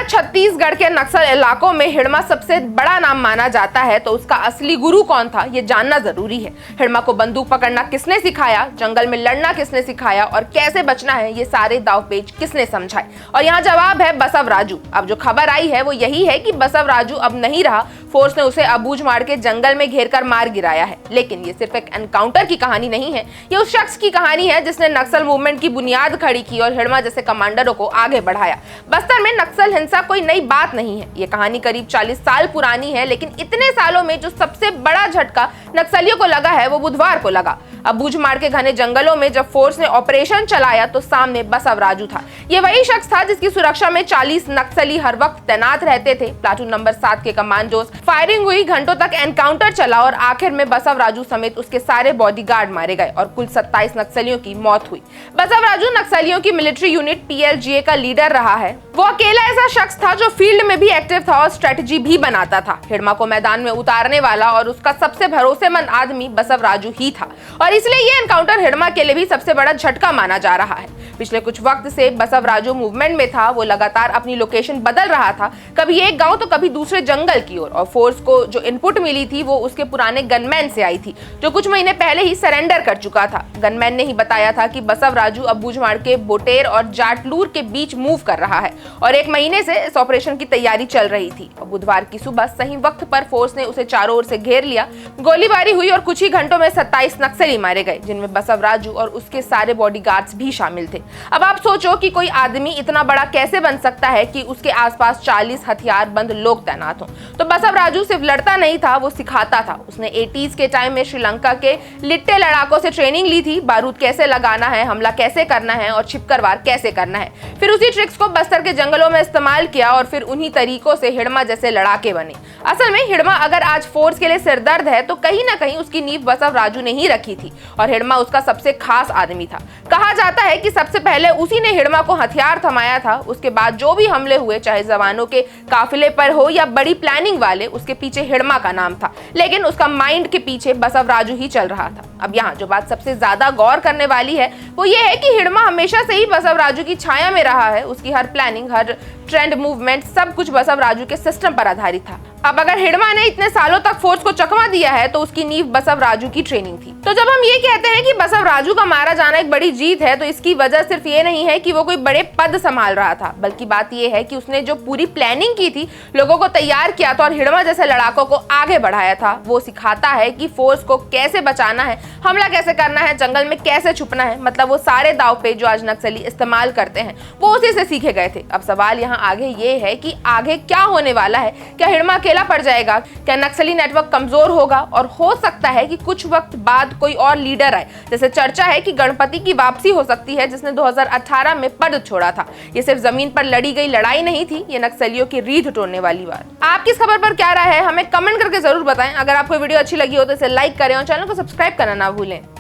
छत्तीसगढ़ के नक्सल इलाकों में हिड़मा सबसे बड़ा नाम माना जाता है, तो उसका असली गुरु कौन था ये जानना जरूरी है। हिड़मा को बंदूक पकड़ना किसने सिखाया, जंगल में लड़ना किसने सिखाया और कैसे बचना है ये सारे दावपेच किसने समझाए। और यहाँ जवाब है बसव राजू। अब जो खबर आई है वो यही है कि बसव राजू अब नहीं रहा, फोर्स ने उसे अबूझ मार के जंगल में घेर कर मार गिराया है। लेकिन ये सिर्फ एक एनकाउंटर की कहानी नहीं है, ये उस शख्स की कहानी है जिसने नक्सल मूवमेंट की बुनियाद खड़ी की और हिड़मा जैसे कमांडरों को आगे बढ़ाया। बस्तर में नक्सल हिंसा कोई नई बात नहीं है, ये कहानी करीब 40 साल पुरानी है, लेकिन इतने सालों में जो सबसे बड़ा झटका नक्सलियों को लगा है वो बुधवार को लगा। अबूझ मार के घने जंगलों में जब फोर्स ने ऑपरेशन चलाया तो सामने बसव राजू था। ये वही शख्स था जिसकी सुरक्षा में 40 नक्सली हर वक्त तैनात रहते थे। प्लाटून नंबर 7 के कमांडोज, फायरिंग हुई, घंटों तक एनकाउंटर चला और आखिर में बसव राजू समेत उसके सारे बॉडीगार्ड मारे गए और कुल 27 नक्सलियों की मौत हुई। बसव राजू नक्सलियों की मिलिट्री यूनिट PLGA का लीडर रहा है। वो अकेला ऐसा शख्स था जो फील्ड में भी एक्टिव था और स्ट्रेटजी भी बनाता था। हिड़मा को मैदान में उतारने वाला और उसका सबसे भरोसेमंद आदमी बसव राजू ही था और इसलिए ये एनकाउंटर हिड़मा के लिए भी सबसे बड़ा झटका माना जा रहा है। पिछले कुछ वक्त से बसव राजू मूवमेंट में था, वो लगातार अपनी लोकेशन बदल रहा था, कभी एक गांव तो कभी दूसरे जंगल की ओर। और फोर्स को जो इनपुट मिली थी वो उसके पुराने गनमैन से आई थी जो कुछ महीने पहले ही सरेंडर कर चुका था। गनमैन ने ही बताया था कि बसव राजू अबूझ मार के बोटेर और जाटलूर के बीच मूव कर रहा है और एक महीने से इस ऑपरेशन की तैयारी चल रही थी। और बुधवार की सुबह सही वक्त पर फोर्स ने उसे चारों ओर से घेर लिया। गोलीबारी हुई और कुछ ही घंटों में 27 नक्सली मारे गए, जिनमें बसव राजू और उसके सारे बॉडीगार्ड्स भी शामिल थे। अब आप सोचो कि कोई आदमी इतना बड़ा कैसे बन सकता है कि उसके आसपास 40 हथियारबंद लोग तैनात हों। तो बसव राजू सिर्फ लड़ता नहीं था, वो सिखाता था। उसने 80s के टाइम में श्रीलंका के लिट्टे लड़ाकों से ट्रेनिंग ली थी, बारूद कैसे लगाना है, हमला कैसे करना है और छिपकर वार कैसे करना है। फिर उसी ट्रिक्स को बस्तर के जंगलों में इस्तेमाल किया और फिर उन्हीं तरीकों से हिड़मा जैसे लड़ाके बने। असल में हिड़मा अगर आज फोर्स के लिए सिरदर्द है तो कहीं ना कहीं उसकी नींव बसव राजू ने ही रखी थी और हिड़मा उसका सबसे खास आदमी था। कहा जाता है कि सबसे पहले उसी ने हिड़मा को हथियार थमाया था। उसके बाद जो भी हमले हुए, चाहे जवानों के काफिले पर हो या बड़ी प्लानिंग वाले, उसके पीछे हिड़मा का नाम था, लेकिन उसका माइंड के पीछे बसव राजू ही चल रहा था। अब यहाँ जो बात सबसे ज्यादा गौर करने वाली है वो ये है कि हिड़मा हमेशा से ही बसव राजू की छाया में रहा है। उसकी हर प्लानिंग, हर ट्रेंड, मूवमेंट, सब कुछ बसव राजू के सिस्टम पर आधारित था। अब अगर हिड़मा ने इतने सालों तक फोर्स को चकमा दिया है तो उसकी नींव बसव राजू की ट्रेनिंग थी। तो जब हम ये कहते हैं कि बसव राजू का मारा जाना एक बड़ी जीत है, तो इसकी वजह सिर्फ ये नहीं है कि वो कोई बड़े पद संभाल रहा था, बल्कि बात ये है कि उसने जो पूरी प्लानिंग की थी, लोगों को तैयार किया था और हिड़मा जैसे लड़ाकों को आगे बढ़ाया था। वो सिखाता है कि फोर्स को कैसे बचाना है, हमला कैसे करना है, जंगल में कैसे छुपना है। मतलब वो सारे दावपेच जो आज नक्सली इस्तेमाल करते हैं वो उसी से सीखे गए थे। अब सवाल यहाँ आगे ये है कि आगे क्या होने वाला है। क्या हिड़मा अकेला पड़ जाएगा? क्या नक्सली नेटवर्क कमजोर होगा? और हो सकता है कि कुछ वक्त बाद कोई और लीडर आए। जैसे चर्चा है कि गणपति की वापसी हो सकती है, जिसने 2018 में पद छोड़ा था। ये सिर्फ जमीन पर लड़ी गई लड़ाई नहीं थी, ये नक्सलियों की रीढ़ तोड़ने वाली बात। आपकी इस खबर पर क्या राय है हमें कमेंट करके जरूर बताएं। अगर आपको वीडियो अच्छी लगी हो तो इसे लाइक करें और चैनल को सब्सक्राइब करना ना भूलें।